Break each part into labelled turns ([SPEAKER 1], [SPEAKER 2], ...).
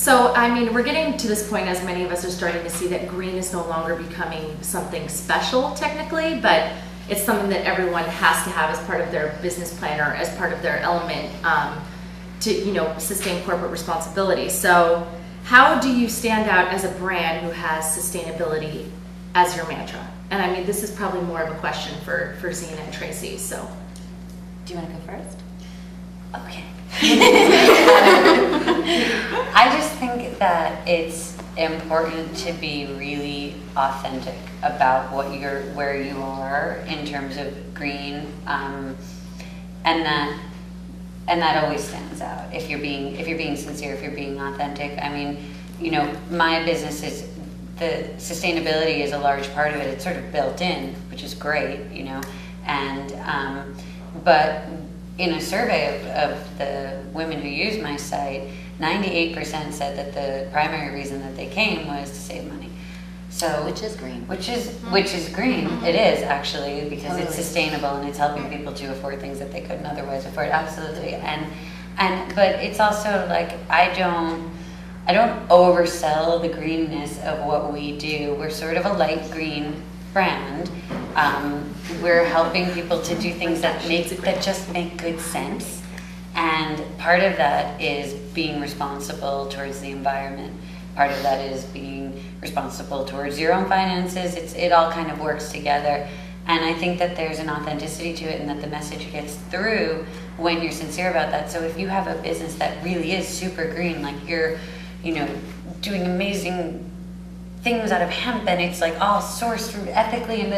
[SPEAKER 1] So, I mean, we're getting to this point as many of us are starting to see that green is no longer becoming something special technically, but it's something that everyone has to have as part of their business plan or as part of their element to, you know, sustain corporate responsibility. So how do you stand out as a brand who has sustainability as your mantra? And I mean, this is probably more of a question for Zena and Tracy, so.
[SPEAKER 2] Do you want to go first?
[SPEAKER 3] Okay. I just think that it's important to be really authentic about where you are in terms of green, and that always stands out. If you're being sincere, if you're being authentic. I mean, you know, my business is, the sustainability is a large part of it. It's sort of built in, which is great, you know, and but in a survey of the women who use my site, 98% said that the primary reason that they came was to save money. So
[SPEAKER 2] which is green.
[SPEAKER 3] Which is green.
[SPEAKER 2] Mm-hmm.
[SPEAKER 3] It is actually, because
[SPEAKER 2] totally.
[SPEAKER 3] It's sustainable and it's helping people to afford things that they couldn't otherwise afford. Absolutely. And but it's also like I don't oversell the greenness of what we do. We're sort of a light green brand. We're helping people to do things that just make good sense, and part of that is being responsible towards the environment. Part of that is being responsible towards your own finances. It all kind of works together, and I think that there's an authenticity to it, and that the message gets through when you're sincere about that. So if you have a business that really is super green, like you're, you know, doing amazing things out of hemp and it's like all sourced through ethically, and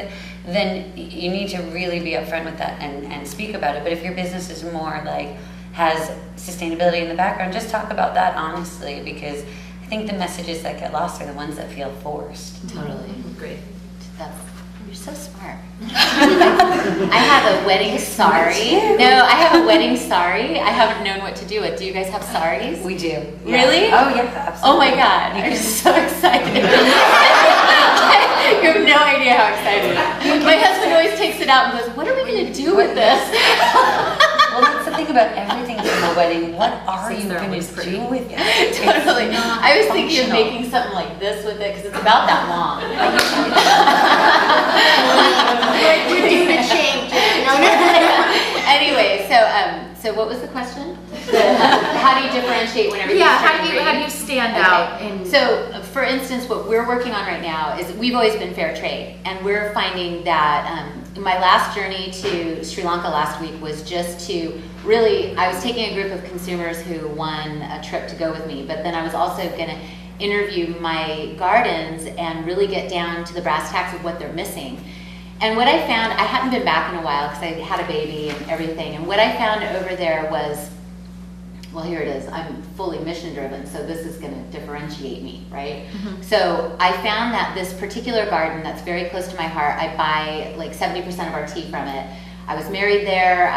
[SPEAKER 3] then you need to really be upfront with that and speak about it. But if your business is more like has sustainability in the background, just talk about that honestly, because I think the messages that get lost are the ones that feel forced.
[SPEAKER 2] Totally.
[SPEAKER 1] Great.
[SPEAKER 2] You're so smart. I have a wedding sari. No, I have a wedding sari. I haven't known what to do with. Do you guys have saris?
[SPEAKER 3] We do. Yeah.
[SPEAKER 2] Really?
[SPEAKER 3] Oh yeah, absolutely.
[SPEAKER 2] Oh my God, I'm so excited. You have no idea how excited. My husband always takes it out and goes, what are we going to do with this?
[SPEAKER 3] Well, that's the thing about everything from a wedding. What are you going to do with it?
[SPEAKER 2] Totally. I was thinking of making something like this with it because it's about that long.
[SPEAKER 4] We're due to change.
[SPEAKER 2] Anyway, so what was the question? How do you differentiate when everything's turning green?
[SPEAKER 1] How do you stand out?
[SPEAKER 2] So, for instance, what we're working on right now is we've always been fair trade, and we're finding that my last journey to Sri Lanka last week was just to really, I was taking a group of consumers who won a trip to go with me, but then I was also going to interview my gardens and really get down to the brass tacks of what they're missing. And what I found, I hadn't been back in a while because I had a baby and everything, and what I found over there was, well, here it is. I'm fully mission driven, so this is going to differentiate me, right? Mm-hmm. So I found that this particular garden that's very close to my heart, I buy like 70% of our tea from it. I was married there.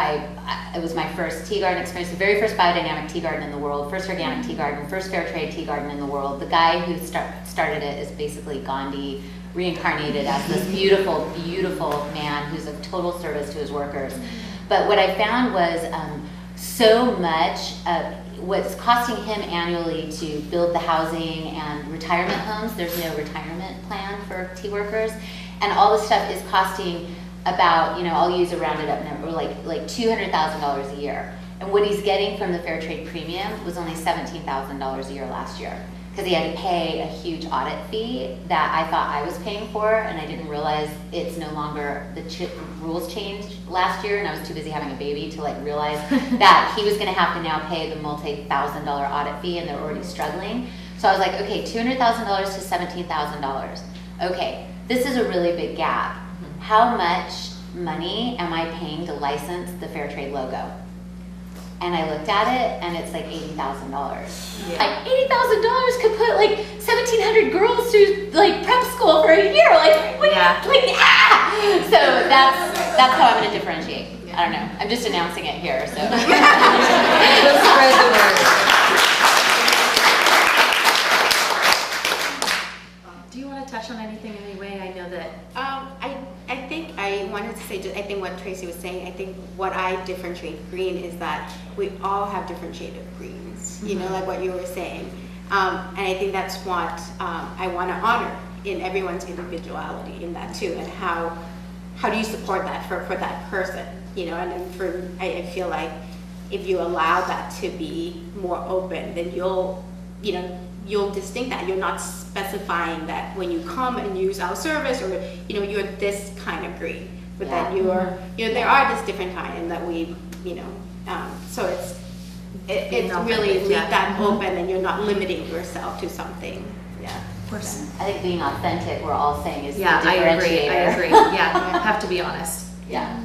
[SPEAKER 2] It was my first tea garden experience, the very first biodynamic tea garden in the world, first organic tea garden, first fair trade tea garden in the world. The guy who started it is basically Gandhi reincarnated as this beautiful, beautiful man who's of total service to his workers. But what I found was so much what's costing him annually to build the housing and retirement homes. There's no retirement plan for tea workers, and all this stuff is costing about, you know, I'll use a rounded up number, like $200,000 a year. And what he's getting from the fair trade premium was only $17,000 a year last year, because he had to pay a huge audit fee that I thought I was paying for, and I didn't realize it's no longer, the rules changed last year, and I was too busy having a baby to like realize that he was going to have to now pay the multi-$1,000 audit fee, and they're already struggling. So I was like, okay, $200,000 to $17,000. Okay, this is a really big gap. How much money am I paying to license the fair trade logo? And I looked at it, and it's like $80,000. Yeah. Like $80,000 could put like 1,700 girls through like prep school for a year. Like, what?
[SPEAKER 1] Yeah.
[SPEAKER 2] So that's how I'm going to differentiate. Yeah. I don't know. I'm just announcing it here. So we'll
[SPEAKER 3] spread the word.
[SPEAKER 1] Do you want to touch on anything in any way? I know that.
[SPEAKER 4] I think I wanted to say, I think what Tracy was saying, I think what I differentiate green is that we all have different shades of greens, you know, like what you were saying. And I think that's what I want to honor in everyone's individuality in that too, and how do you support that for that person, you know? And then I feel like if you allow that to be more open, then you'll distinct that. You're not specifying that when you come and use our service, or you're this kind of green, but that you're there are this different kind, and that we so it's really leave that open, and you're not limiting yourself to something. Yeah,
[SPEAKER 1] Of course.
[SPEAKER 2] I think being authentic, we're all saying, is
[SPEAKER 1] Yeah,
[SPEAKER 2] the differentiator.
[SPEAKER 1] I agree. Yeah, have to be honest.
[SPEAKER 2] Yeah.